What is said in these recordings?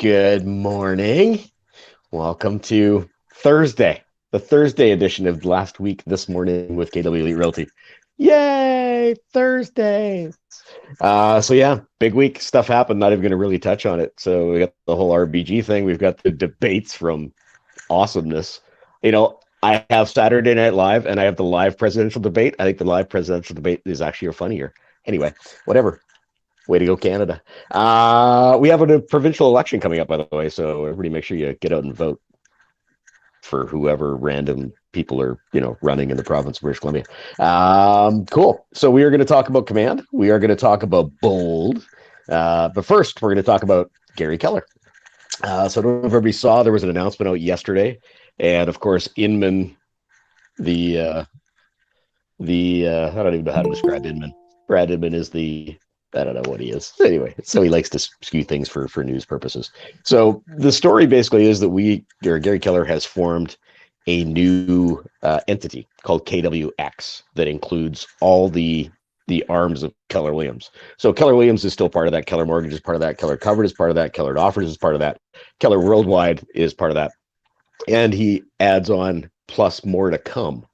Good morning. Welcome to Thursday, the Thursday edition of Last Week This Morning with KW Elite Realty. Yay, Thursday. So big week. Stuff happened. Not even going to really touch on it. So we got the whole RBG thing. We've got the debates from awesomeness. I have Saturday Night Live and I have the live presidential debate. I think the live presidential debate is actually funnier. Anyway, whatever. Way to go, Canada. We have a provincial election coming up, by the way, so everybody make sure you get out and vote for whoever random people are, running in the province of British Columbia. Cool. So we are going to talk about Command. We are going to talk about Bold. But first, we're going to talk about Gary Keller. So I don't know if everybody saw, there was an announcement out yesterday. And of course, Inman, the I don't even know how to describe Inman. Brad Inman is I don't know what he is. Anyway, so he likes to skew things for news purposes. So the story basically is that Gary Keller has formed a new entity called KWX that includes all the arms of Keller Williams. So Keller Williams is still part of that. Keller Mortgage is part of that. Keller Covered is part of that. Keller Offers is part of that. Keller Worldwide is part of that. And he adds on plus more to come.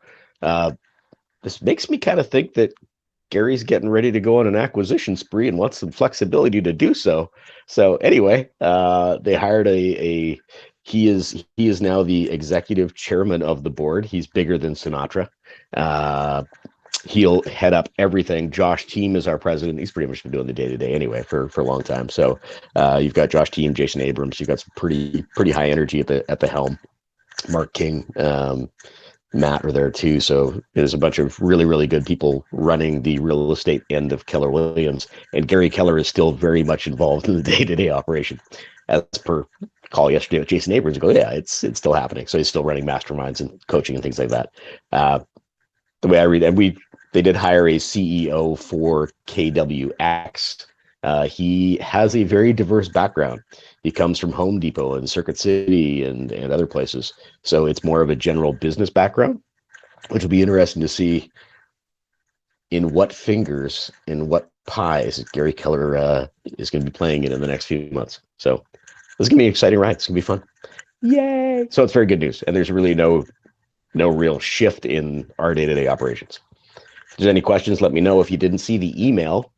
This makes me kind of think that Gary's getting ready to go on an acquisition spree and wants some flexibility to do so. So anyway, they hired he is now the executive chairman of the board. He's bigger than Sinatra. He'll head up everything. Josh Team is our president. He's pretty much been doing the day-to-day anyway for a long time. So you've got Josh Team, Jason Abrams. You've got some pretty high energy at the helm. Mark King, Matt are there too. So there's a bunch of really, really good people running the real estate end of Keller Williams. And Gary Keller is still very much involved in the day-to-day operation. As per call yesterday with Jason Abrams, go, yeah, it's still happening. So he's still running masterminds and coaching and things like that. The way I read it, and they did hire a CEO for KWX. He has a very diverse background. He comes from Home Depot and Circuit City and other places. So it's more of a general business background, which will be interesting to see in what fingers, in what pies Gary Keller is going to be playing in the next few months. So this is going to be an exciting ride. It's going to be fun. Yay. So it's very good news. And there's really no real shift in our day-to-day operations. If there's any questions, let me know. If you didn't see the email,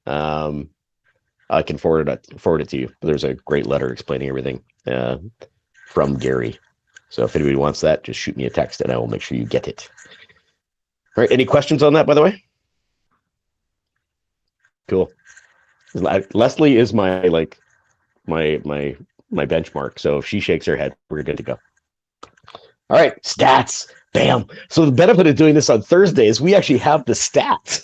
I can forward it to you. There's a great letter explaining everything from Gary. So if anybody wants that, just shoot me a text and I will make sure you get it. All right. Any questions on that, by the way? Cool. Leslie is my benchmark. So if she shakes her head, we're good to go. All right. Stats. Bam. So the benefit of doing this on Thursday is we actually have the stats.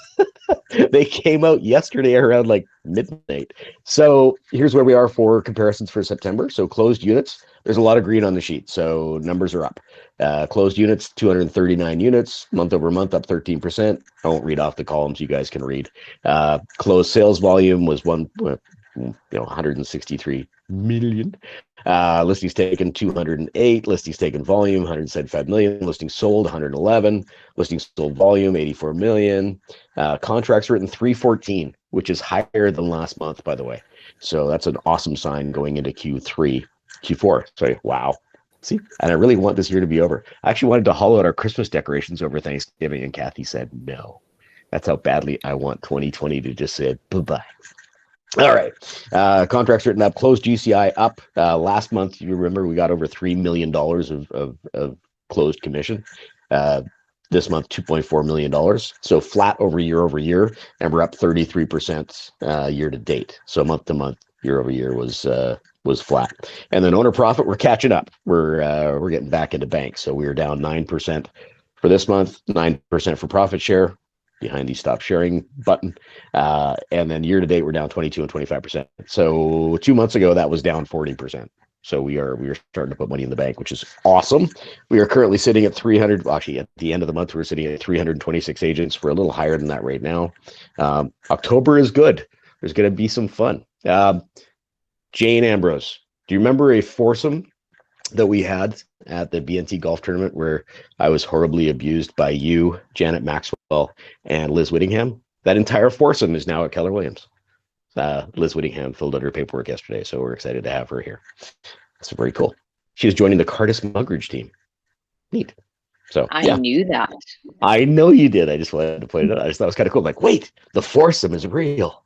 They came out yesterday around like midnight. So here's where we are for comparisons for September. So closed units, there's a lot of green on the sheet. So numbers are up. Closed units, 239 units, month over month, up 13%. I won't read off the columns. You guys can read. Closed sales volume was 163 million. Listings taken 208, listings taken volume 175 million, listings sold 111, listings sold volume 84 million, contracts written 314, which is higher than last month, by the way. So that's an awesome sign going into Q4. Sorry, wow. See, and I really want this year to be over. I actually wanted to hollow out our Christmas decorations over Thanksgiving, and Kathy said no. That's how badly I want 2020 to just say bye-bye. All right. Contracts written up, closed GCI up. Last month, you remember, we got over $3 million of closed commission. This month, $2.4 million. So flat over year, and we're up 33% year to date. So month to month, year over year was flat. And then owner profit, we're catching up. We're getting back into bank. So we were down 9% for this month, 9% for profit share, behind the stop sharing button. And then year to date, we're down 22 and 25%. So 2 months ago, that was down 40%. So we are starting to put money in the bank, which is awesome. We are currently sitting at 300. Actually, at the end of the month, we're sitting at 326 agents. We're a little higher than that right now. October is good. There's going to be some fun. Jane Ambrose, do you remember a foursome that we had at the BNT golf tournament where I was horribly abused by you, Janet Maxwell, and Liz Whittingham? That entire foursome is now at Keller Williams. Liz Whittingham filled out her paperwork yesterday, so we're excited to have her here. That's very cool. She is joining the Cardis Mugridge team. Neat. So I yeah, knew that. I know you did. I just wanted to point it out. I just thought it was kind of cool. I'm like, wait, the foursome is real,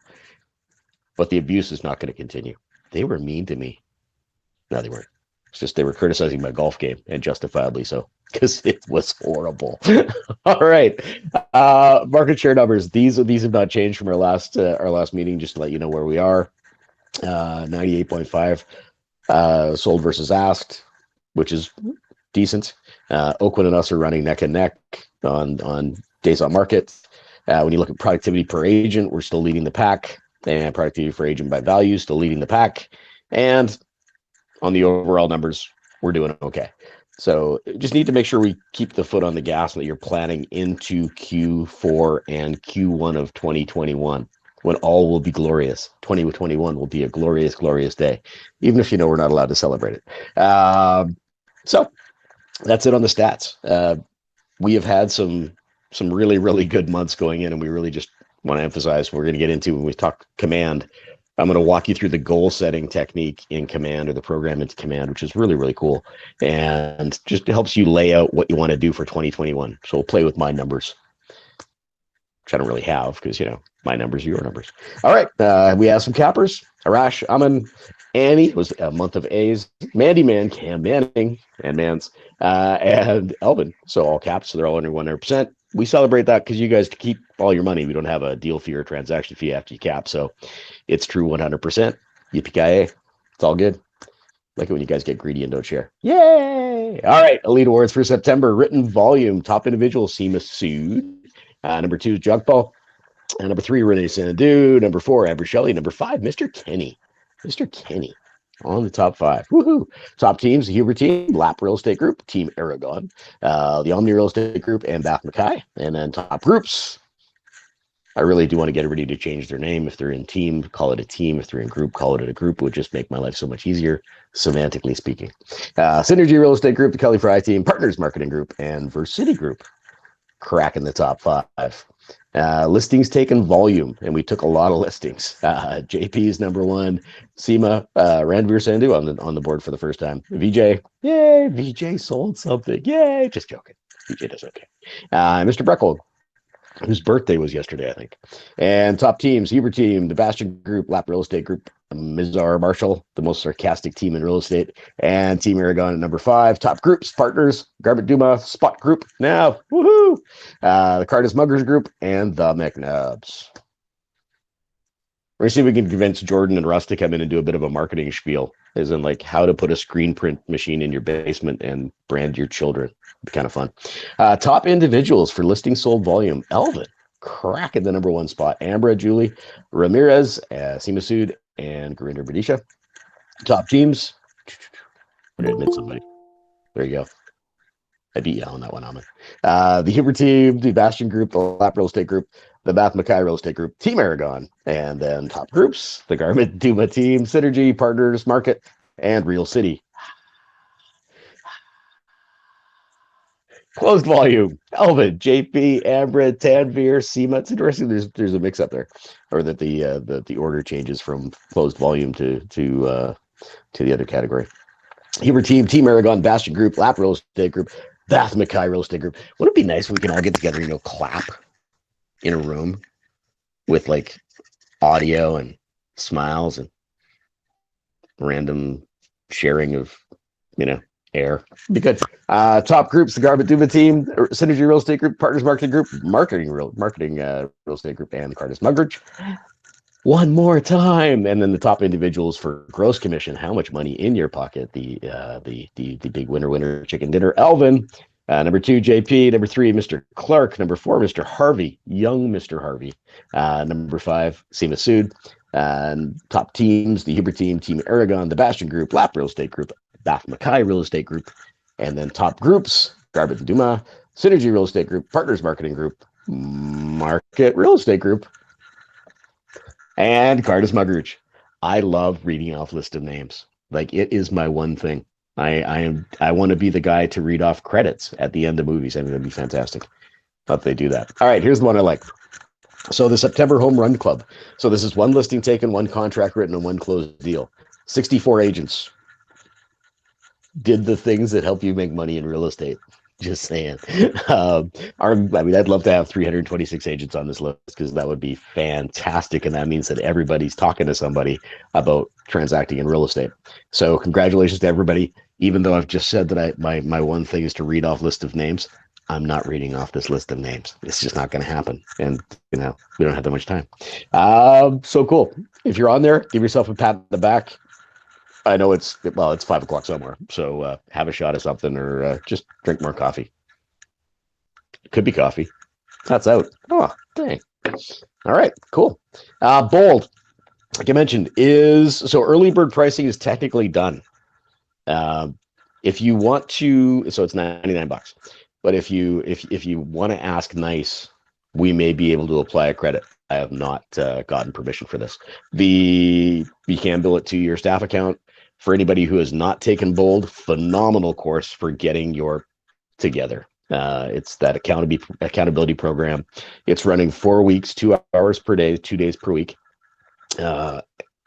but the abuse is not going to continue. They were mean to me. No, they weren't. It's just they were criticizing my golf game, and justifiably so, because it was horrible. All right, market share numbers. These have not changed from our last meeting. Just to let you know where we are. 98.5 sold versus asked, which is decent. Oakwood and us are running neck and neck on days on market. When you look at productivity per agent, we're still leading the pack, and productivity per agent by value still leading the pack. And on the overall numbers, we're doing okay. So just need to make sure we keep the foot on the gas that you're planning into Q4 and Q1 of 2021, when all will be glorious. 2021 will be a glorious, glorious day, even if you know we're not allowed to celebrate it. So that's it on the stats. We have had some really, really good months going in, and we really just want to emphasize we're going to get into when we talk command. I'm going to walk you through the goal setting technique in command, or the program into command, which is really, really cool, and just helps you lay out what you want to do for 2021. So we'll play with my numbers, which I don't really have because, my numbers are your numbers. All right. We have some cappers. Arash, Aman, Annie was a month of A's. Mandy Man, Cam Manning, and Mans, and Elvin. So all caps. So they're all under 100%. We celebrate that because you guys keep all your money. We don't have a deal fee or transaction fee after you cap. So it's true 100%. Yippee-ki-yay. It's all good. Like it when you guys get greedy and don't share. Yay! All right. Elite Awards for September. Written volume. Top individual, Seema Sood. Number 2 is Jug Ball. Number 3, Renee Sandu. Number 4, Amber Shelley. Number 5, Mr. Kenny. Mr. Kenny on the top 5. Woohoo! Top teams, the Huber team, Lap Real Estate Group, Team Aragon, the Omni Real Estate Group, and Bath Mackay. And then top groups, I really do want to get everybody to change their name. If they're in team, call it a team. If they're in group, call it a group. It would just make my life so much easier, semantically speaking. Synergy Real Estate Group, the Kelly Fry team, Partners Marketing Group, and Versity Group cracking the top 5. Listings taken volume, and we took a lot of listings. JP's number 1, Seema, Ranveer Sandhu on the board for the first time. VJ, yay! VJ sold something, yay! Just joking. VJ does okay. Mr. Breckel, whose birthday was yesterday, I think. And top teams, Heber team, the Bastion Group, Lap Real Estate Group, Mizar Marshall, the most sarcastic team in real estate, and Team Aragon at number 5. Top groups, Partners, Garbett Duma, Spot Group, now, woohoo! The Cardis Muggers Group, and the McNubs. We're going to see if we can convince Jordan and Russ to come in and do a bit of a marketing spiel, as in like how to put a screen print machine in your basement and brand your children. It'd be kind of fun. Top individuals for listing sold volume. Elvin, cracking the number 1 spot. Ambra, Julie, Ramirez, Seema Sood, and Gurinder Badisha. Top teams. I'm going to admit somebody. There you go. I beat you on that one, Ahmed. The Huber team, the Bastion Group, the Lap Real Estate Group, the Bath Mackay Real Estate Group, Team Aragon, and then top groups, the Garment Duma team, Synergy, Partners, Market, and Real City. Closed volume. Elvin, JP, Ambra, Tanvir, Seema. It's interesting. There's a mix up there, or that the order changes from closed volume to the other category. Huber team, Team Aragon, Bastion Group, Lap Real Estate Group, Bath Mackay Real Estate Group. Wouldn't it be nice if we can all get together, clap in a room with like audio and smiles and random sharing of, air. It'd be good. Top groups, the Garment Duma team, Synergy Real Estate Group, Partners Marketing Group, Marketing Real Estate Group, and the Cardis Mugridge. One more time, and then the top individuals for gross commission. How much money in your pocket? The big winner chicken dinner. Elvin, number 2, JP. Number 3, Mr. Clark. Number 4, Mr. Harvey, young Mr. Harvey. Number 5, Seema Sood. Top teams, the Huber team, Team Aragon, the Bastion Group, Lap Real Estate Group, Bath Mackay Real Estate Group, and then top groups, Garbett Duma, Synergy Real Estate Group, Partners Marketing Group, Market Real Estate Group, and Cardis Mugridge. I love reading off list of names. Like, it is my one thing. I want to be the guy to read off credits at the end of movies. I think that'd be fantastic. Thought they do that. All right, here's the one I like. So the September Home Run Club. So this is one listing taken, one contract written, and one closed deal. 64 agents did the things that help you make money in real estate. Just saying. I'd love to have 326 agents on this list because that would be fantastic. And that means that everybody's talking to somebody about transacting in real estate. So congratulations to everybody. Even though I've just said that my one thing is to read off list of names, I'm not reading off this list of names. It's just not going to happen. And, we don't have that much time. So cool. If you're on there, give yourself a pat on the back. I know it's 5 o'clock somewhere, so have a shot of something or just drink more coffee. It could be coffee. That's out. Oh, dang. All right, cool. Bold, like I mentioned, so early bird pricing is technically done. If you want to, so it's $99. But if you want to ask nice, we may be able to apply a credit. I have not gotten permission for this. You can bill it to your staff account. For anybody who has not taken Bold, phenomenal course for getting your together. It's that accountability program. It's running 4 weeks, 2 hours per day, 2 days per week.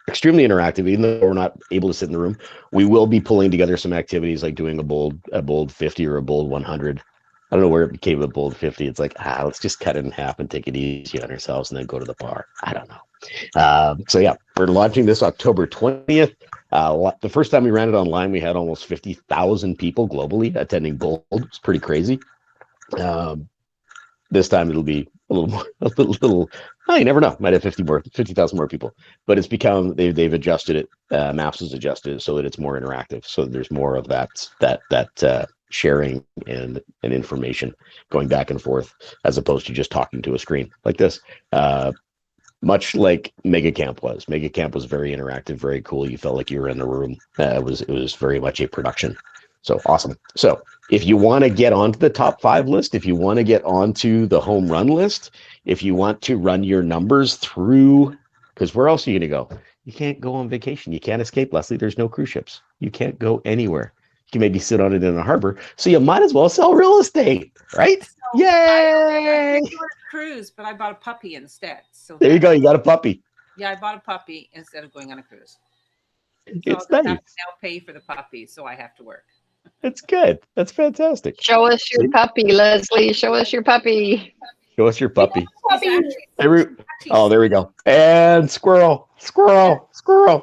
Extremely interactive. Even though we're not able to sit in the room, we will be pulling together some activities like doing a bold 50 or a bold 100. I don't know where it became a bold 50. It's like, let's just cut it in half and take it easy on ourselves and then go to the bar. I don't know. So yeah, we're launching this October 20th. The first time we ran it online, we had almost 50,000 people globally attending Bold. It's pretty crazy. This time it'll be a little more, you never know. Might have 50,000 more people, but it's become, they've adjusted it. Maps has adjusted it so that it's more interactive. So there's more of that sharing and information going back and forth as opposed to just talking to a screen like this. Much like Mega Camp was. Mega Camp was very interactive, very cool. You felt like you were in the room. It was very much a production. So awesome. So if you want to get onto the top 5 list, if you want to get onto the home run list, if you want to run your numbers through, because where else are you going to go? You can't go on vacation. You can't escape, Leslie. There's no cruise ships. You can't go anywhere. You can maybe sit on it in a harbor. So you might as well sell real estate, right? So yay! I did a cruise, but I bought a puppy instead. So there you go. You got a puppy. Yeah, I bought a puppy instead of going on a cruise. So it's nice. Nice. Now pay for the puppy, so I have to work. It's good. That's fantastic. Show us your puppy, Leslie. Show us your puppy. Show us your puppy. Oh, there we go. And squirrel.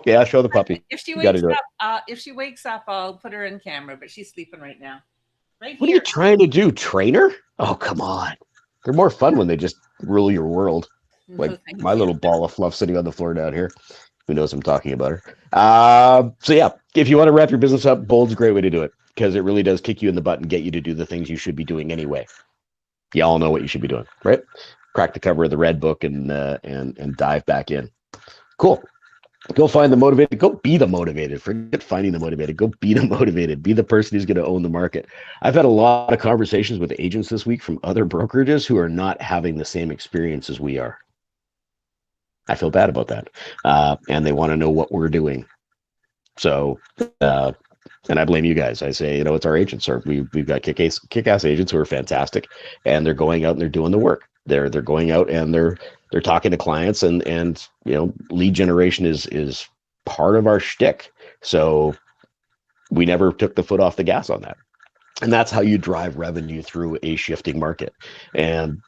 Yeah, show the puppy. If she wakes up, I'll put her in camera, but she's sleeping right now. What are you trying to do? Train her? Oh, come on. They're more fun when they just rule your world. Like my little ball of fluff sitting on the floor down here. Who knows I'm talking about her. So yeah, if you want to wrap your business up, Bold's a great way to do it because it really does kick you in the butt and get you to do the things you should be doing anyway. You all know what you should be doing, right? Crack the cover of the red book and dive back in. Cool. Go find the motivated. Go be the motivated. Forget finding the motivated. Go be the motivated. Be the person who's going to own the market. I've had a lot of conversations with agents this week from other brokerages who are not having the same experience as we are. I feel bad about that. And they want to know what we're doing. So, and I blame you guys. I say, it's our agents. We've got kick-ass agents who are fantastic, and they're going out and they're doing the work. They're going out and they're talking to clients, and lead generation is part of our shtick. So we never took the foot off the gas on that. And that's how you drive revenue through a shifting market. And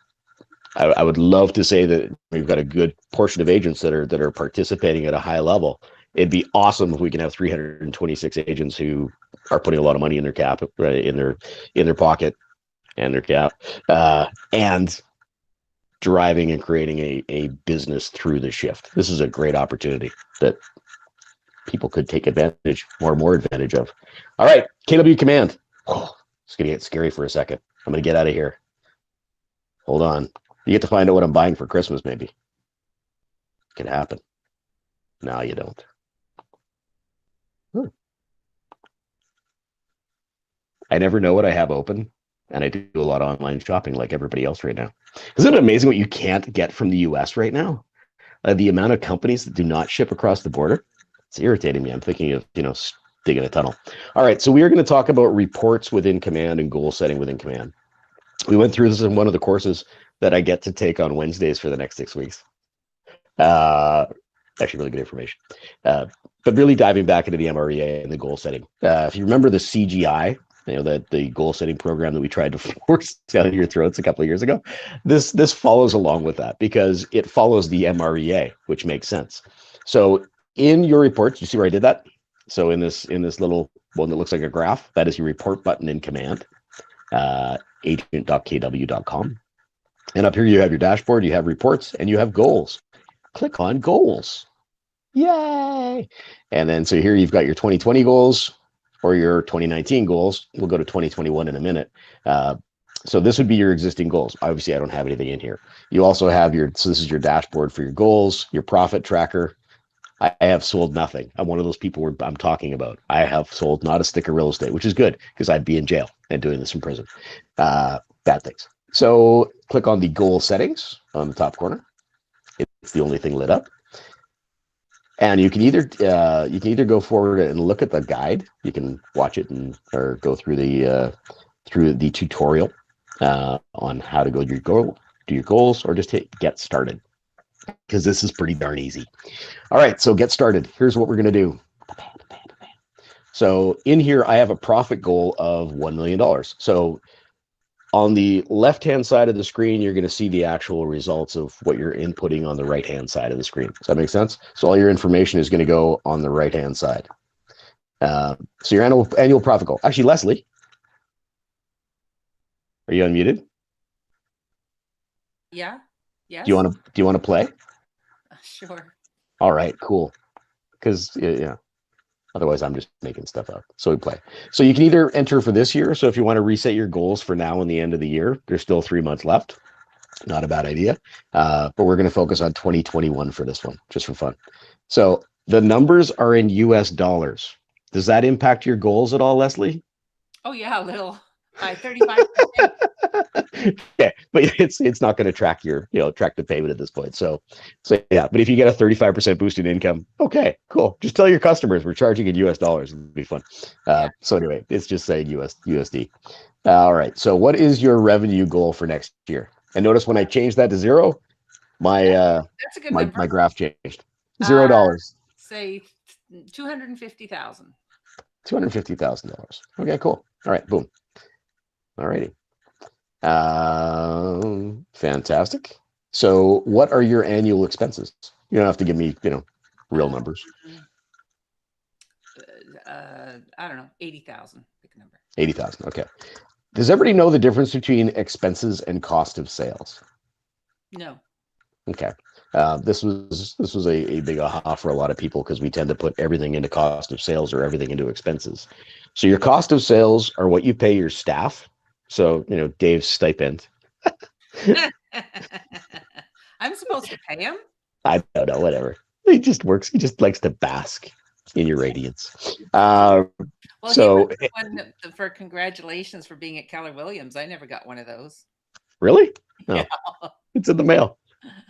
I would love to say that we've got a good portion of agents that are participating at a high level. It'd be awesome if we can have 326 agents who are putting a lot of money in their cap, right, in their pocket and their cap, and driving and creating a business through the shift. This is a great opportunity that people could take advantage or more advantage of. All right, KW Command. Oh, it's going to get scary for a second. I'm going to get out of here. Hold on. You get to find out what I'm buying for Christmas, maybe. Could happen. No, you don't. I never know what I have open, and I do a lot of online shopping like everybody else right now. Isn't it amazing what you can't get from the US right now? The amount of companies that do not ship across the border. It's irritating me. I'm thinking of, digging a tunnel. All right, so we are going to talk about reports within Command and goal setting within Command. We went through this in one of the courses. that I get to take on Wednesdays for the next 6 weeks. Actually, really good information. But really diving back into the MREA and the goal setting. If you remember the CGI, the goal setting program that we tried to force down your throats a couple of years ago, this follows along with that because it follows the MREA, which makes sense. So in your reports, you see where I did that? So in this little one that looks like a graph, that is your report button in Command, agent.kw.com. And up here you have your dashboard, you have reports, and you have goals. Click on goals. Yay! And then so here you've got your 2020 goals or your 2019 goals. We'll go to 2021 in a minute. So this would be your existing goals. Obviously, I don't have anything in here. You also have so this is your dashboard for your goals, your profit tracker. I have sold nothing. I'm one of those people where I'm talking about. I have sold not a stick of real estate, which is good because I'd be in jail and doing this in prison. Bad things. So click on the goal settings on the top corner. It's the only thing lit up. And you can either go forward and look at the guide. You can watch it or go through the tutorial on how to do your goals, or just hit get started because this is pretty darn easy. All right, so get started. Here's what we're gonna do. So in here, I have a profit goal of $1 million. So on the left-hand side of the screen, you're going to see the actual results of what you're inputting on the right-hand side of the screen. Does that make sense? So all your information is going to go on the right-hand side. So your annual profit goal. Actually, Leslie, are you unmuted? Yeah. Yes. Do you want to play? Sure. All right, cool. Because yeah. Otherwise, I'm just making stuff up. So we play. So you can either enter for this year. So if you want to reset your goals for now and the end of the year, there's still 3 months left. Not a bad idea. But we're going to focus on 2021 for this one, just for fun. So the numbers are in US dollars. Does that impact your goals at all, Leslie? Oh yeah, a little. By 35%. Okay, but it's not going to track track the payment at this point. So yeah, but if you get a 35% boost in income, okay, cool. Just tell your customers we're charging in US dollars. It'll be fun. So anyway, it's just saying USD. All right. So what is your revenue goal for next year? And notice when I changed that to zero, That's a good number. my graph changed. $0. Say 250,000. $250,000. Okay, cool. All right, boom. All righty. Fantastic. So what are your annual expenses? You don't have to give me, real numbers. I don't know, 80,000. Pick a number. 80,000. Okay. Does everybody know the difference between expenses and cost of sales? No. Okay. This was a big aha for a lot of people because we tend to put everything into cost of sales or everything into expenses. So your cost of sales are what you pay your staff. So, Dave's stipend. I'm supposed to pay him? I don't know, whatever. He just works. He just likes to bask in your radiance. Well, so he was one for congratulations for being at Keller Williams. I never got one of those. Really? No, Yeah. It's in the mail.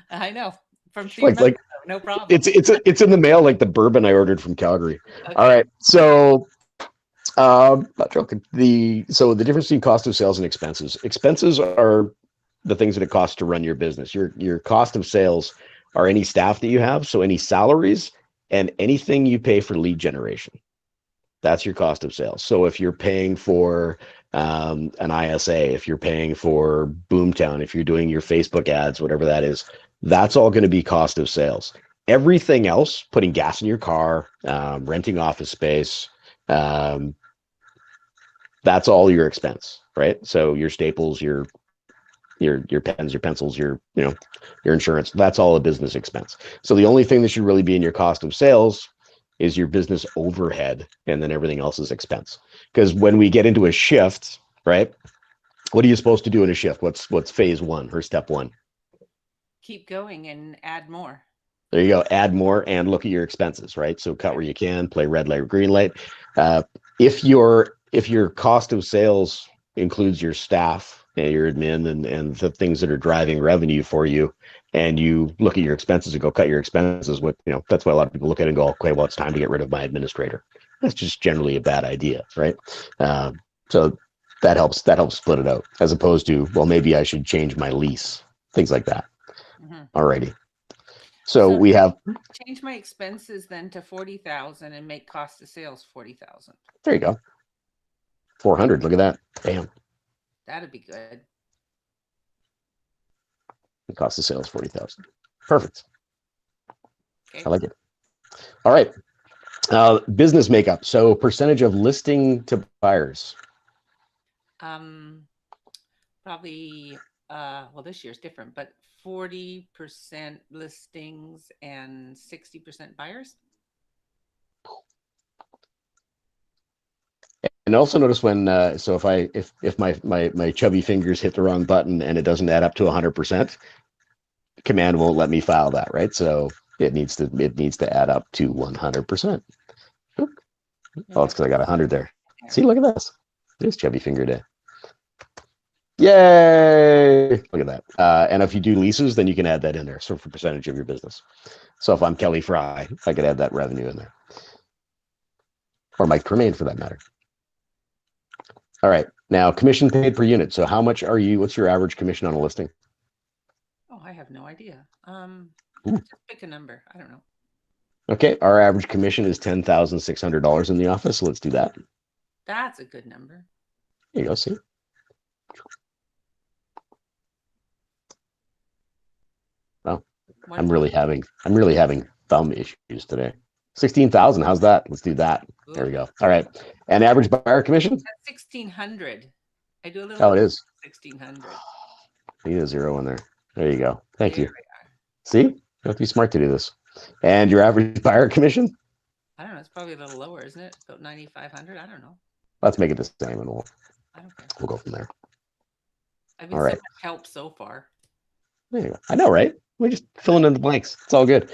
I know. From 3 Like, months ago, no problem. It's in the mail, like the bourbon I ordered from Calgary. Okay. All right. So not joking. The difference between cost of sales and expenses. Expenses are the things that it costs to run your business. Your cost of sales are any staff that you have, so any salaries and anything you pay for lead generation. That's your cost of sales. So if you're paying for an ISA, if you're paying for Boomtown, if you're doing your Facebook ads, whatever that is, that's all going to be cost of sales. Everything else, putting gas in your car, renting office space, that's all your expense, right? So your staples, your pens, your pencils, your insurance, that's all a business expense. So the only thing that should really be in your cost of sales is your business overhead, and then everything else is expense. Because when we get into a shift, right? What are you supposed to do in a shift? What's phase one or step one? Keep going and add more. There you go. Add more and look at your expenses, right? So cut where you can, play red light, green light. If your cost of sales includes your staff and your admin and the things that are driving revenue for you, and you look at your expenses and go cut your expenses, that's why a lot of people look at it and go, okay, well, it's time to get rid of my administrator. That's just generally a bad idea, right? So that helps split it out, as opposed to, well, maybe I should change my lease. things like that. Mhm. Alrighty. So So we have, change my expenses then to 40,000 and make cost of sales 40,000. there you go. 400. Look at that. Bam. That'd be good. The cost of sales 40,000. Perfect. Okay. I like it. All right. Business makeup. So percentage of listing to buyers. Um, Probably well, this year's different, but 40% listings and 60% buyers. And also notice when so if my chubby fingers hit the wrong button and it doesn't add up to 100%, command won't let me file that, right? So it needs to add up to 100%. Oh, it's because I got 100 there. See, look at this. There's chubby finger day. Yay! Look at that. And if you do leases, then you can add that in there. So for percentage of your business. So if I'm Kelly Fry, I could add that revenue in there. Or Mike Tremaine for that matter. All right. Now, commission paid per unit. So how much what's your average commission on a listing? Oh, I have no idea. Ooh. Just pick a number. I don't know. Okay. Our average commission is $10,600 in the office. So let's do that. That's a good number. There you go. See? Well, I'm really having thumb issues today. 16,000. How's that? Let's do that. Ooh. There we go. All right. And average buyer commission? That's 1,600. I do a little. Oh, it is 1,600. Need a zero in there. There you go. Thank There you. See, you have to be smart to do this. And your average buyer commission? I don't know. It's probably a little lower, isn't it? About 9,500. I don't know. Let's make it the same, and I don't care. we'll go from there. I've been All so right. much help so far. There you go. I know, right? We're just filling in the blanks. It's all good.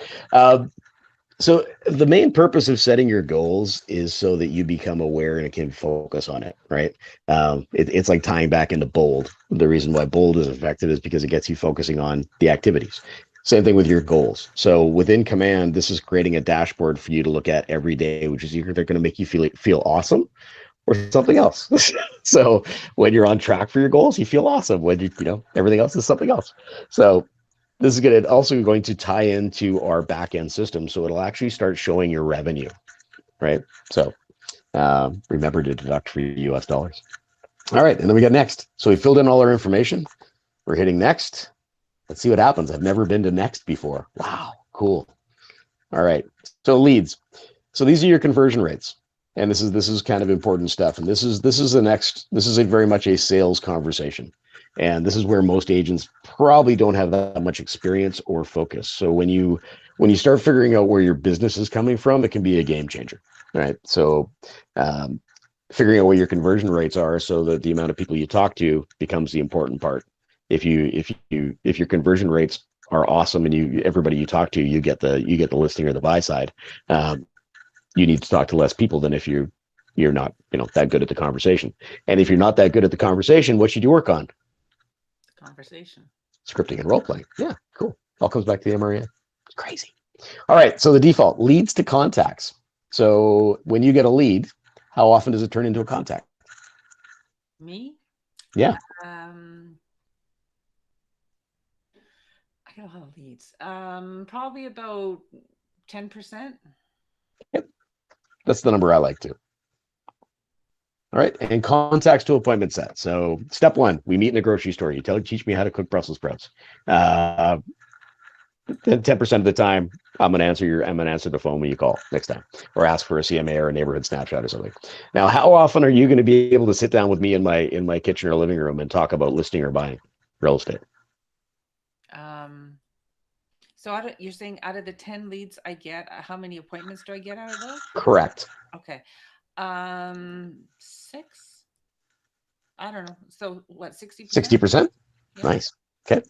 So the main purpose of setting your goals is so that you become aware and can focus on it, right? It's like tying back into bold. The reason why bold is effective is because it gets you focusing on the activities. Same thing with your goals. So within Command, this is creating a dashboard for you to look at every day, which is either they're going to make you feel awesome or something else. So when you're on track for your goals, you feel awesome. When everything else is something else. So this is going to tie into our back end system, so it'll actually start showing your revenue, right? So remember to deduct for US dollars. All right, and then we got next. So we filled in all our information. We're hitting next. Let's see what happens. I've never been to next before. Wow, cool. All right, so leads. So these are your conversion rates, and this is kind of important stuff. And this is a very much a sales conversation. And this is where most agents probably don't have that much experience or focus. So when you start figuring out where your business is coming from, it can be a game changer, right? So figuring out what your conversion rates are, so that the amount of people you talk to becomes the important part. If your conversion rates are awesome and everybody you talk to, you get the listing or the buy side, you need to talk to less people than if you're not that good at the conversation. And if you're not that good at the conversation, what should you work on? Conversation. Scripting and role playing. Yeah, cool. All comes back to the MREA. It's crazy. All right. So the default leads to contacts. So when you get a lead, how often does it turn into a contact? Me? Yeah. I get a lot of leads. Probably about 10%. Yep. That's the number I like too. All right, and contacts to appointment set. So step one, we meet in a grocery store. You teach me how to cook Brussels sprouts. 10% of the time, I'm gonna answer the phone when you call next time, or ask for a CMA or a neighborhood snapshot or something. Now, how often are you going to be able to sit down with me in my kitchen or living room and talk about listing or buying real estate? So you're saying out of the 10 leads I get, how many appointments do I get out of those? Correct. Okay. 6. I don't know. So what, 60%? 60%? Yeah. Nice. Okay.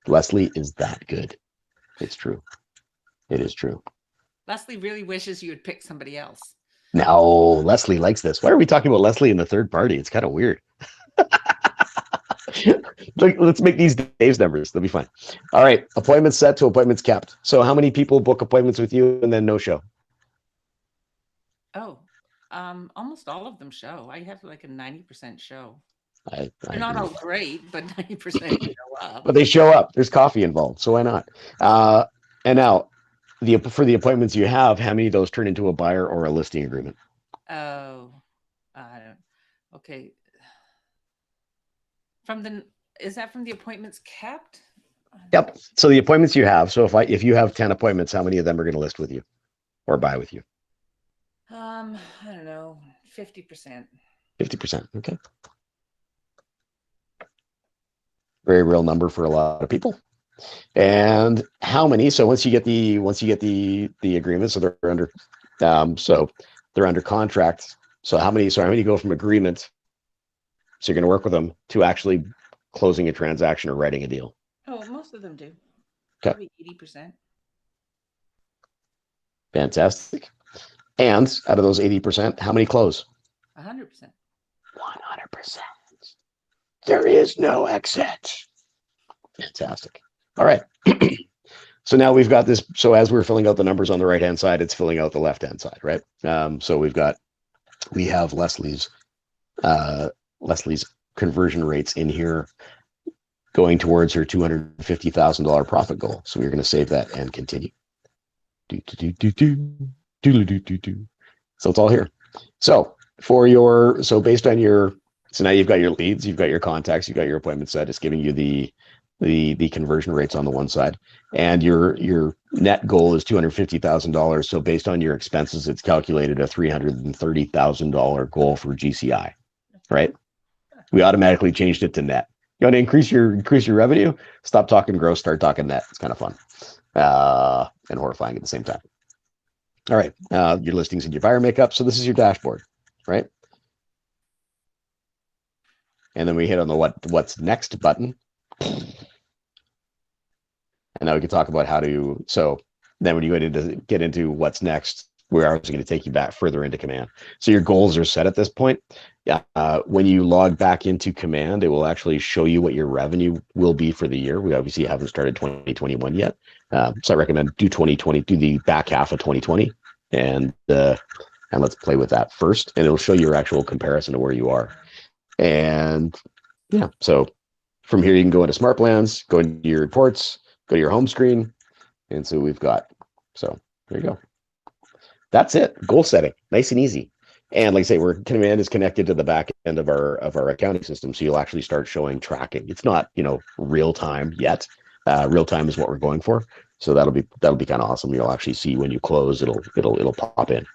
Leslie is that good. It's true. It is true. Leslie really wishes you would pick somebody else. No, Leslie likes this. Why are we talking about Leslie in the third party? It's kind of weird. Let's make these Dave's numbers. They'll be fine. All right. Appointments set to appointments kept. So how many people book appointments with you and then no show? Oh, almost all of them show. I have like a 90% show. I They're not agree all with that. great, but 90% show up. But they show up. There's coffee involved, so why not? And now, for the appointments you have, how many of those turn into a buyer or a listing agreement? Oh, I don't. Okay. From the is that from the appointments kept? Yep. So the appointments you have. So if you have 10 appointments, how many of them are going to list with you or buy with you? I don't know, 50%. 50%. Okay. Very real number for a lot of people. And how many? So once you get the agreement, so they're under contract. So how many? So how many go from agreement? So you're going to work with them to actually closing a transaction or writing a deal. Oh, most of them do. Okay. Probably 80%. Fantastic. And out of those 80%, how many close? 100%. 100%. There is no exit. Fantastic. All right. So now we've got this. So as we're filling out the numbers on the right hand side, it's filling out the left hand side, right? So we have Leslie's conversion rates in here going towards her $250,000 profit goal. So we're going to save that and continue. So it's all here. So so now you've got your leads, you've got your contacts, you've got your appointment set. It's giving you the conversion rates on the one side, and your net goal is $250,000. So based on your expenses, it's calculated a $330,000 goal for GCI, right? We automatically changed it to net. You want to increase your revenue? Stop talking gross, start talking net. It's kind of fun and horrifying at the same time. All right, your listings and your buyer makeup. So this is your dashboard, right? And then we hit on the what's next button. And now we can talk about how to. So then when you get into what's next, we're also going to take you back further into command. So your goals are set at this point. When you log back into command, it will actually show you what your revenue will be for the year. We obviously haven't started 2021 yet. So I recommend do the back half of 2020 and let's play with that first, and it'll show your actual comparison to where you are. And yeah, so from here you can go into smart plans, go into your reports, go to your home screen, and so so there you go. That's it. Goal setting, nice and easy. And like I say, command is connected to the back end of our accounting system, so you'll actually start showing tracking. It's not real time yet. Real time is what we're going for. So that'll be kind of awesome. You'll actually see when you close, it'll pop in,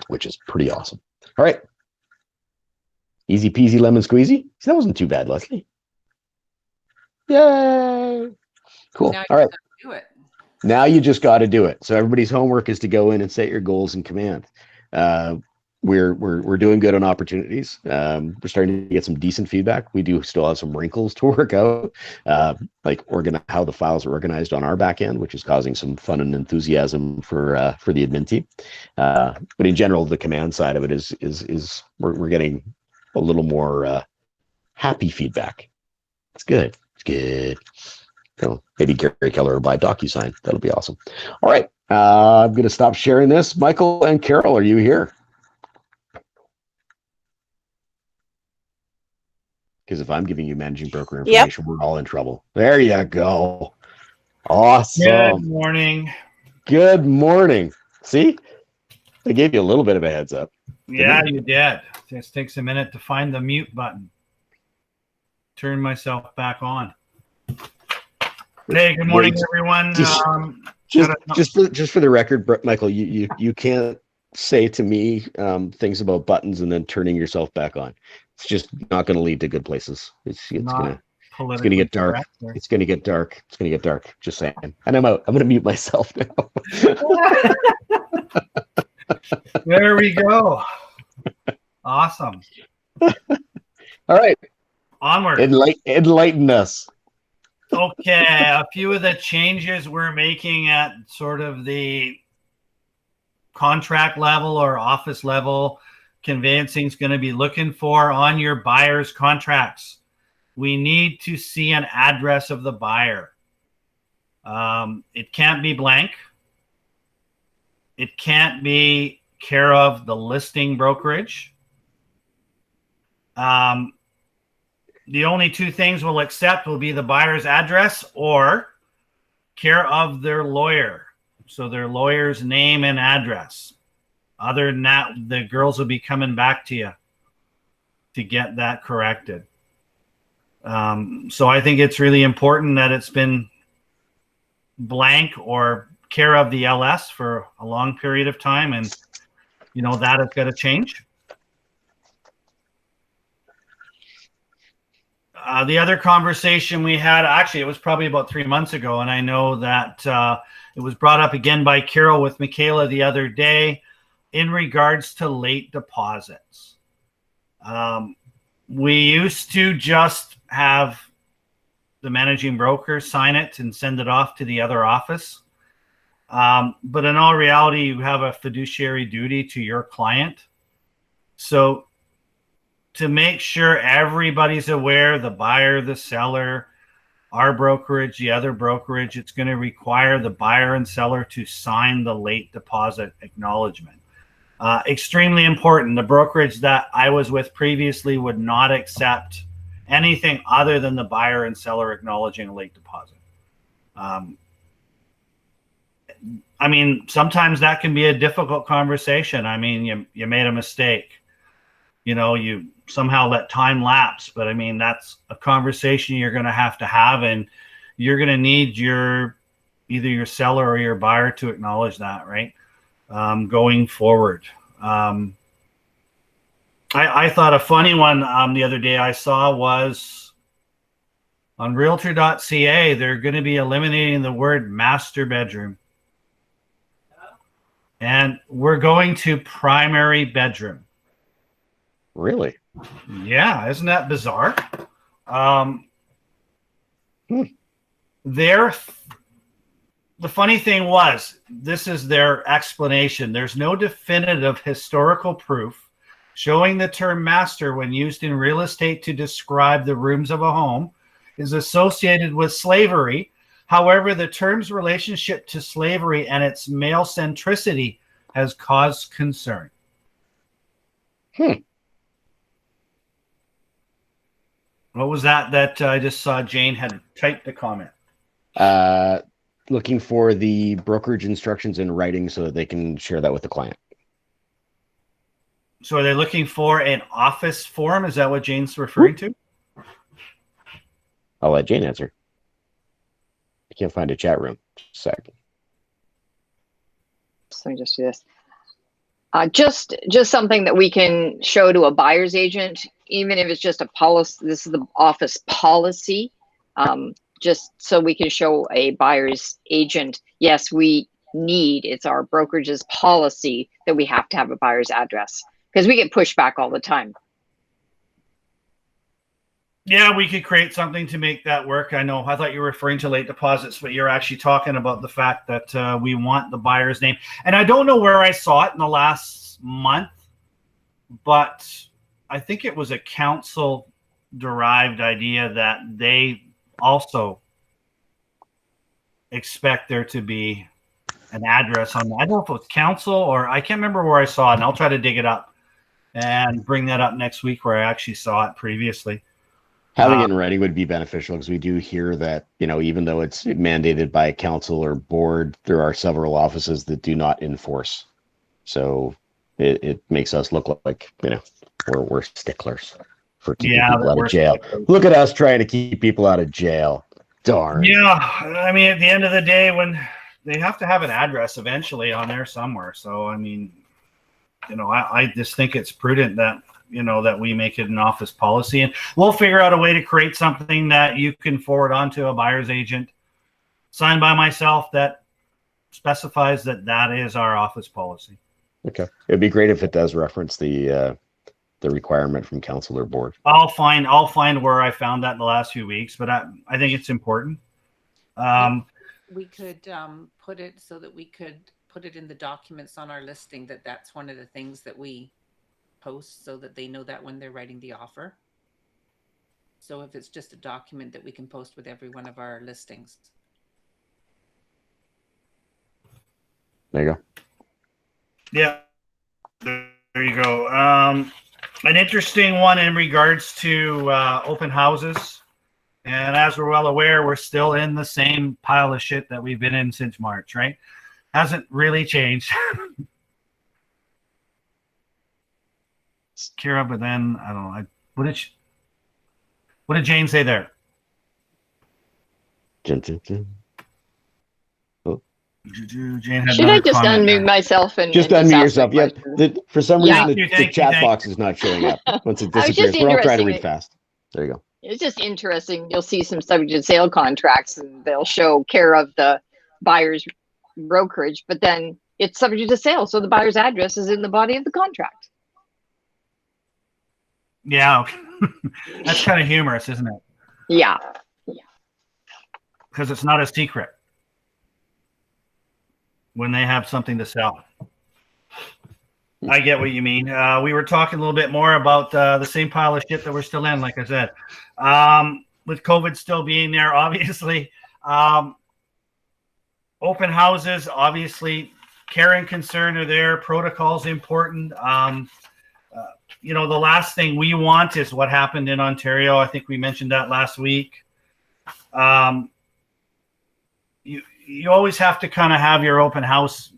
which is pretty awesome. All right, easy peasy lemon squeezy. So that wasn't too bad, Leslie. Yay! Cool. Now All right. do it. Now you just got to do it. So everybody's homework is to go in and set your goals in command. We're doing good on opportunities. We're starting to get some decent feedback. We do still have some wrinkles to work out, like how the files are organized on our back end, which is causing some fun and enthusiasm for the admin team. But in general, the command side of it is we're getting a little more happy feedback. It's good. It's good. So maybe Gary Keller will buy DocuSign. That'll be awesome. All right. I'm going to stop sharing this. Michael and Carol, are you here? Because if I'm giving you managing broker information, we're all in trouble. There you go. Awesome. Good morning. Good morning. See, I gave you a little bit of a heads up. Yeah, you did. This takes a minute to find the mute button. Turn myself back on. Hey, good morning, everyone. Just for the record, Michael, you can't say to me things about buttons and then turning yourself back on. It's just not going to lead to good places. It's gonna get dark. It's gonna get dark. It's gonna get dark. Just saying. And I'm out. I'm gonna mute myself now. There we go. Awesome. All right. Onward. Enlighten us. Okay, a few of the changes we're making at sort of the contract level or office level, conveyancing is going to be looking for on your buyer's contracts. We need to see an address of the buyer. It can't be blank. It can't be care of the listing brokerage. The only two things we'll accept will be the buyer's address or care of their lawyer. So their lawyer's name and address. Other than that, the girls will be coming back to you to get that corrected. So I think it's really important that it's been blank or care of the LS for a long period of time. And, that has got to change. The other conversation we had, actually, it was probably about 3 months ago, and I know that it was brought up again by Carol with Michaela the other day in regards to late deposits. We used to just have the managing broker sign it and send it off to the other office. But in all reality, you have a fiduciary duty to your client. So to make sure everybody's aware, the buyer, the seller, our brokerage, the other brokerage, it's going to require the buyer and seller to sign the late deposit acknowledgement. Extremely important. The brokerage that I was with previously would not accept anything other than the buyer and seller acknowledging a late deposit. I mean, sometimes that can be a difficult conversation. I mean, you made a mistake. You somehow let time lapse, but I mean, that's a conversation you're going to have, and you're going to need either your seller or your buyer to acknowledge that, right? Going forward. I thought a funny one the other day I saw was on realtor.ca, they're going to be eliminating the word master bedroom. And we're going to primary bedroom. Really? Yeah, isn't that bizarre? The funny thing was, this is their explanation. There's no definitive historical proof showing the term master when used in real estate to describe the rooms of a home is associated with slavery. However, the term's relationship to slavery and its male centricity has caused concern. What was that I just saw Jane had typed a comment? Looking for the brokerage instructions in writing so that they can share that with the client. So are they looking for an office form? Is that what Jane's referring to? I'll let Jane answer. I can't find a chat room. Just a sec. So let me just do this. Just something that we can show to a buyer's agent, even if it's just a policy. This is the office policy. Just so we can show a buyer's agent, yes, it's our brokerage's policy that we have to have a buyer's address, because we get pushback all the time. Yeah, we could create something to make that work. I thought you were referring to late deposits, but you're actually talking about the fact that we want the buyer's name. And I don't know where I saw it in the last month, but I think it was a council-derived idea that they also expect there to be an address on. I don't know if it was council or I can't remember where I saw it, and I'll try to dig it up and bring that up next week where I actually saw it previously. Having it in writing would be beneficial because we do hear that, even though it's mandated by council or board, there are several offices that do not enforce. So it makes us look like, we're sticklers for keeping people out of jail. Look at us trying to keep people out of jail. Darn. Yeah. I mean, at the end of the day, when they have to have an address eventually on there somewhere. So, I mean, I just think it's prudent that, that we make it an office policy, and we'll figure out a way to create something that you can forward on to a buyer's agent signed by myself that specifies that is our office policy. Okay. It'd be great if it does reference the requirement from council or board. I'll find where I found that in the last few weeks, but I think it's important. We could put it so that we could put it in the documents on our listing that's one of the things that we post so that they know that when they're writing the offer. So if it's just a document that we can post with every one of our listings. There you go. Yeah. There you go. an interesting one in regards to open houses. And as we're well aware, we're still in the same pile of shit that we've been in since March, right? Hasn't really changed. Kira, but then I don't know. What did Jane say there? Oh. Jane had Should I another just comment unmute there. myself and Just and unmute ask my yourself. Yep. question? For some Yeah. reason, the chat box is not showing up once it I was disappears. just We're all trying to interesting. read fast. There you go. It's just interesting. You'll see some subject to sale contracts and they'll show care of the buyer's brokerage, but then it's subject to sale. So the buyer's address is in the body of the contract. Yeah. That's kind of humorous, isn't it? Yeah. Because it's not a secret when they have something to sell. I get what you mean. We were talking a little bit more about the same pile of shit that we're still in, like I said. With COVID still being there, obviously. Open houses, obviously, care and concern are there. Protocol's important. The last thing we want is what happened in Ontario. I think we mentioned that last week. You always have to kind of have your open house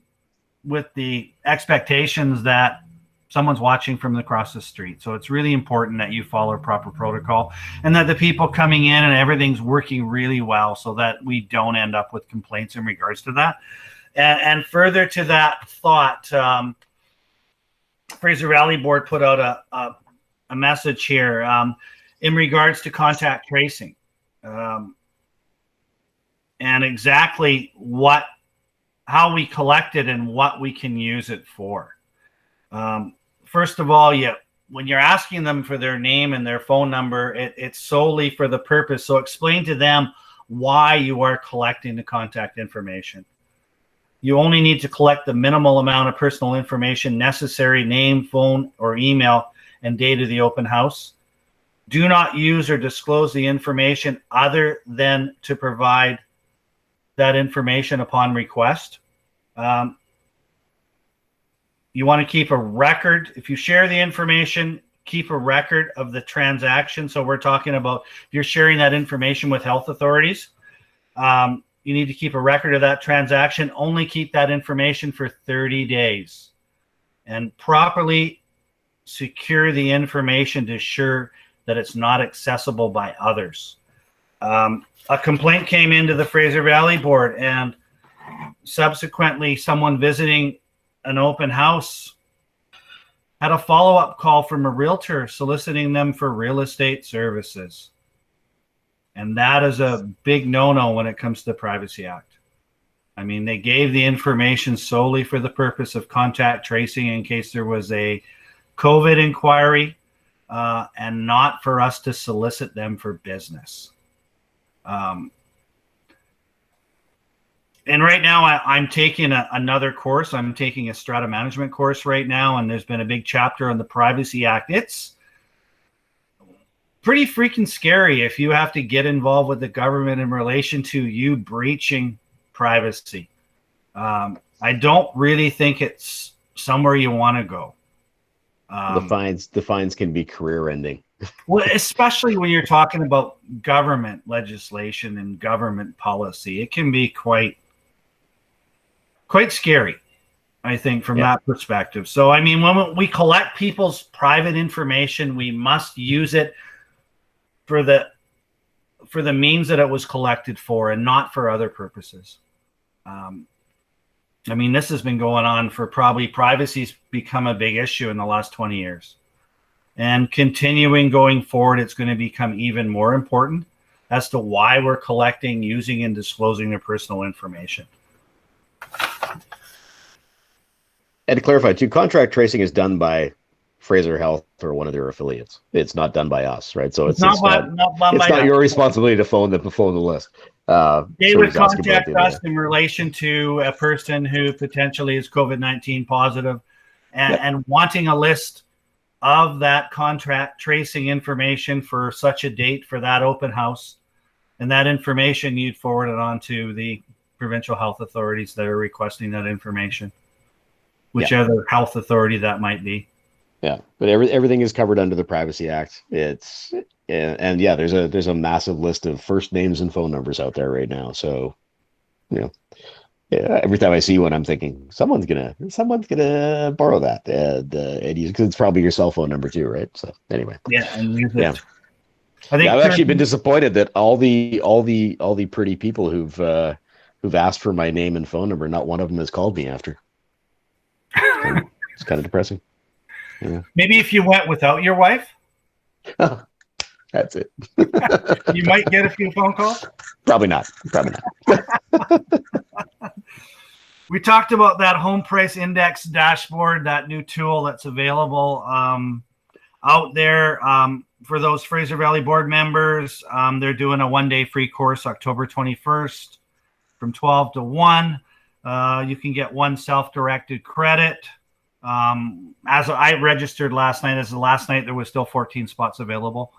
with the expectations that someone's watching from across the street. So it's really important that you follow proper protocol and that the people coming in and everything's working really well so that we don't end up with complaints in regards to that. And further to that thought, Fraser Valley Board put out a message here in regards to contact tracing and exactly how we collect it and what we can use it for. First of all, when you're asking them for their name and their phone number, it's solely for the purpose. So explain to them why you are collecting the contact information. You only need to collect the minimal amount of personal information necessary: name, phone, or email, and date of the open house. Do not use or disclose the information other than to provide that information upon request. You want to keep a record. If you share the information, keep a record of the transaction. So we're talking about if you're sharing that information with health authorities, you need to keep a record of that transaction. Only keep that information for 30 days and properly secure the information to ensure that it's not accessible by others. A complaint came into the Fraser Valley Board, and subsequently someone visiting an open house had a follow-up call from a realtor soliciting them for real estate services. And that is a big no-no when it comes to the Privacy Act. I mean, they gave the information solely for the purpose of contact tracing in case there was a COVID inquiry, and not for us to solicit them for business. And right now I'm taking another course. I'm taking a strata management course right now, and there's been a big chapter on the Privacy Act. It's pretty freaking scary if you have to get involved with the government in relation to you breaching privacy. I don't really think it's somewhere you want to go. The fines can be career-ending. Well, especially when you're talking about government legislation and government policy, it can be quite scary, I think, from that perspective. So, I mean, when we collect people's private information, we must use it for the means that it was collected for and not for other purposes. I mean, this has been going on for probably privacy's become a big issue in the last 20 years. And continuing going forward, it's going to become even more important as to why we're collecting, using, and disclosing their personal information. And to clarify, too, contract tracing is done by Fraser Health or one of their affiliates. It's not done by us, right? So it's not your responsibility to phone the list. They would contact us in relation to a person who potentially is COVID-19 positive and wanting a list of that contract tracing information for such a date for that open house. And that information, you'd forward it on to the provincial health authorities that are requesting that information, whichever health authority that might be. Yeah, but everything is covered under the Privacy Act. It's and yeah, there's a massive list of first names and phone numbers out there right now. So, you know, yeah, every time I see one, I'm thinking someone's gonna borrow that and use, because it's probably your cell phone number too, right? So anyway, Yeah, and use yeah, it. I think yeah. I've actually been disappointed that all the pretty people who've asked for my name and phone number, not one of them has called me after. It's kind of depressing. Yeah. maybe if you went without your wife, That's it. you might get a few phone calls. Probably not. Probably not. We talked about that home price index dashboard, that new tool that's available out there. For those Fraser Valley board members, they're doing a one-day free course October 21st from 12 to 1. You can get one self-directed credit. As I registered last night, there was still 14 spots available.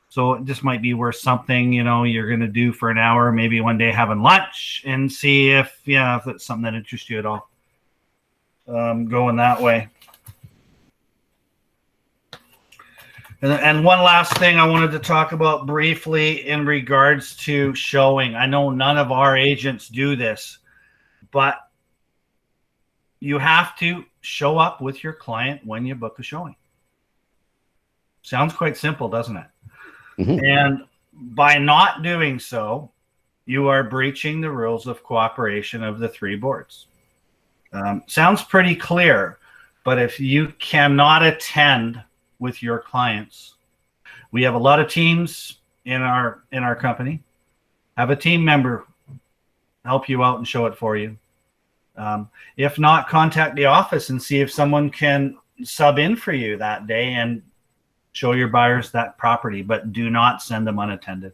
So it just might be worth something, you're going to do for an hour, maybe one day having lunch, and see if it's something that interests you at all. Going that way. And one last thing I wanted to talk about briefly in regards to showing. I know none of our agents do this, but you have to show up with your client when you book a showing. Sounds quite simple, doesn't it? Mm-hmm. And by not doing so, you are breaching the rules of cooperation of the 3 boards. Sounds pretty clear, but if you cannot attend with your clients, we have a lot of teams in our company. Have a team member help you out and show it for you. If not, contact the office and see if someone can sub in for you that day and show your buyers that property, but do not send them unattended.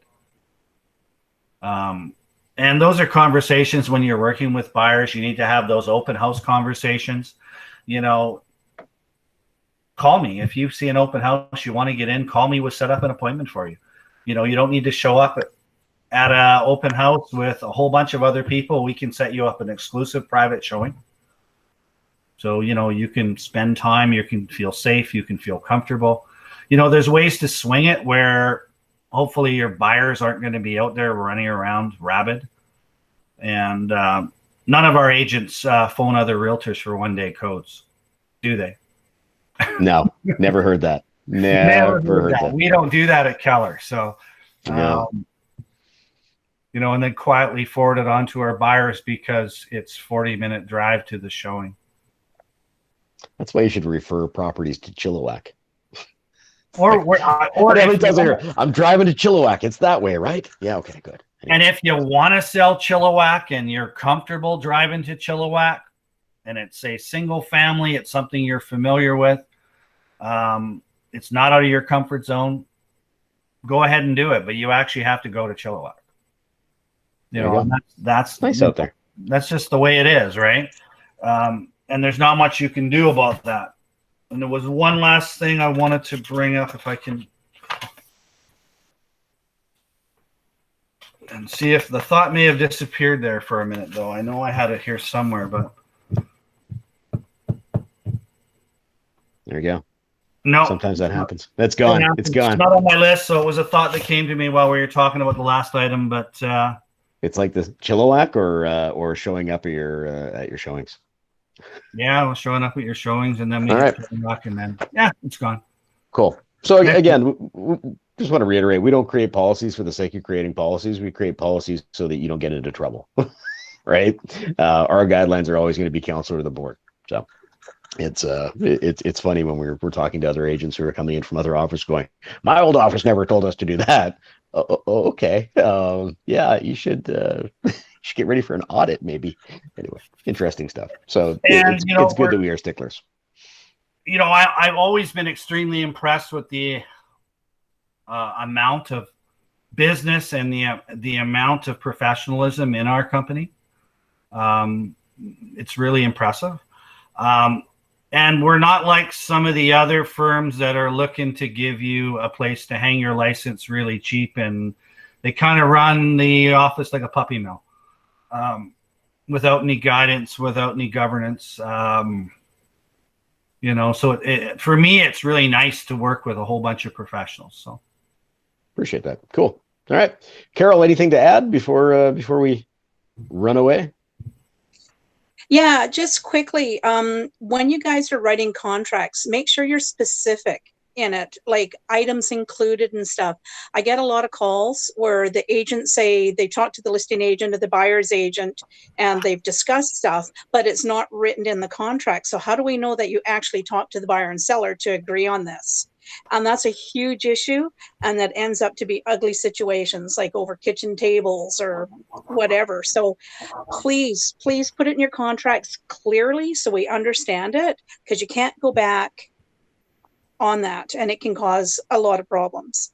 And those are conversations when you're working with buyers. You need to have those open house conversations. Call me. If you see an open house, you want to get in, call me. We'll set up an appointment for you. You don't need to show up at an open house with a whole bunch of other people. We can set you up an exclusive private showing. So, you can spend time, you can feel safe, you can feel comfortable. There's ways to swing it where hopefully your buyers aren't going to be out there running around rabid. And none of our agents phone other realtors for one-day codes, do they? No, never heard that. Never heard that. We don't do that at Keller. So, no. And then quietly forward it on to our buyers because it's 40-minute drive to the showing. That's why you should refer properties to Chilliwack. Or I'm driving to Chilliwack. It's that way, right? Yeah. Okay. Good. Anyway. And if you want to sell Chilliwack and you're comfortable driving to Chilliwack, and it's a single family, it's something you're familiar with, it's not out of your comfort zone, go ahead and do it. But you actually have to go to Chilliwack. That's nice out there. That's just the way it is, right? And there's not much you can do about that. And there was one last thing I wanted to bring up, if I can, and see if the thought may have disappeared there for a minute, though. I know I had it here somewhere, but there you go. No, sometimes that happens. That's gone. It's gone. It's not on my list, so it was a thought that came to me while we were talking about the last item. But it's like the Chilliwack or showing up at your showings. Yeah, I was showing up at your showings, and then we and then it's gone. Cool. So again, we just want to reiterate: we don't create policies for the sake of creating policies. We create policies so that you don't get into trouble, right? Our guidelines are always going to be counsel to the board. So it's funny when we're talking to other agents who are coming in from other offices, going, "My old office never told us to do that." Okay. Yeah, you should. Should get ready for an audit, maybe. Anyway, interesting stuff. So it's good that we are sticklers. I've always been extremely impressed with the amount of business and the amount of professionalism in our company. It's really impressive. And we're not like some of the other firms that are looking to give you a place to hang your license really cheap, and they kind of run the office like a puppy mill. Without any guidance, without any governance. You know, so for me, it's really nice to work with a whole bunch of professionals. So appreciate that. Cool. All right, Carol, anything to add before we run away? Yeah, just quickly, when you guys are writing contracts, make sure you're specific in it, like items included and stuff. I get a lot of calls where the agents say they talk to the listing agent or the buyer's agent and they've discussed stuff, but it's not written in the contract. So how do we know that you actually talk to the buyer and seller to agree on this? And that's a huge issue. And that ends up to be ugly situations like over kitchen tables or whatever. So please put it in your contracts clearly so we understand it, because you can't go back on that and it can cause a lot of problems.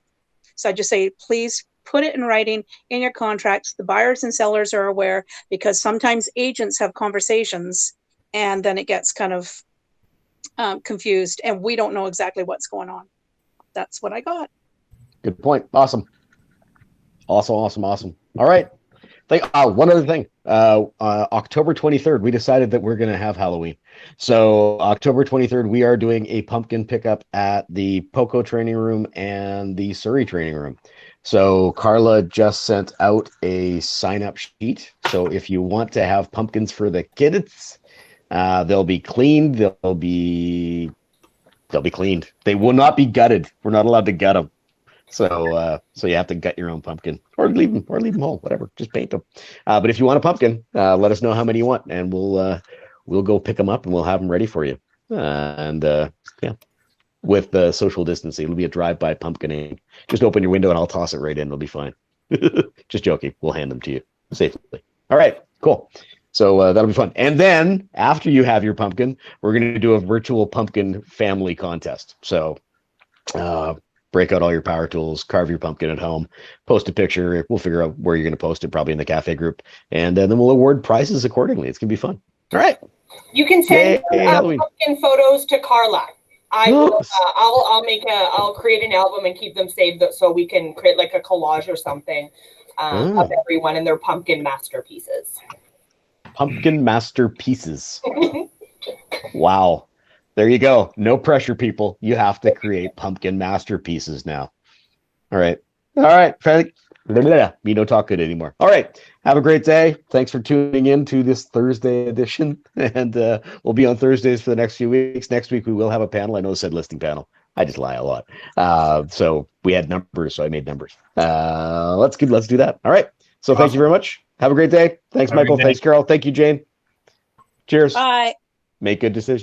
So I just say, please put it in writing in your contracts. The buyers and sellers are aware, because sometimes agents have conversations and then it gets kind of confused and we don't know exactly what's going on. That's what I got. Good point. Awesome. Awesome. All right. One other thing. October 23rd, we decided that we're going to have Halloween. So October 23rd, we are doing a pumpkin pickup at the Poco training room and the Surrey training room. So Carla just sent out a sign-up sheet. So if you want to have pumpkins for the kids, they'll be cleaned. They'll be cleaned. They will not be gutted. We're not allowed to gut them. So you have to gut your own pumpkin, or leave them home, whatever. Just paint them. But if you want a pumpkin, let us know how many you want, and we'll go pick them up and we'll have them ready for you. With the social distancing, it'll be a drive-by pumpkining. Just open your window and I'll toss it right in. It'll be fine. Just joking. We'll hand them to you safely. All right, cool. So that'll be fun. And then after you have your pumpkin, we're going to do a virtual pumpkin family contest. So. Break out all your power tools, carve your pumpkin at home, post a picture. We'll figure out where you're going to post it, probably in the cafe group, and then we'll award prizes accordingly. It's going to be fun. All right. You can send pumpkin photos to Carla. I will. I'll create an album and keep them saved so we can create like a collage or something of everyone and their pumpkin masterpieces. Pumpkin masterpieces. Wow. There you go. No pressure, people. You have to create pumpkin masterpieces now. All right. Me no talk good anymore. All right. Have a great day. Thanks for tuning in to this Thursday edition. And we'll be on Thursdays for the next few weeks. Next week, we will have a panel. I know it said listing panel. I just lie a lot. So we had numbers, so I made numbers. Let's do that. All right. So awesome. Thank you very much. Have a great day. Thanks, Michael. Thanks, Carol. Thank you, Jane. Cheers. Bye. Make good decisions.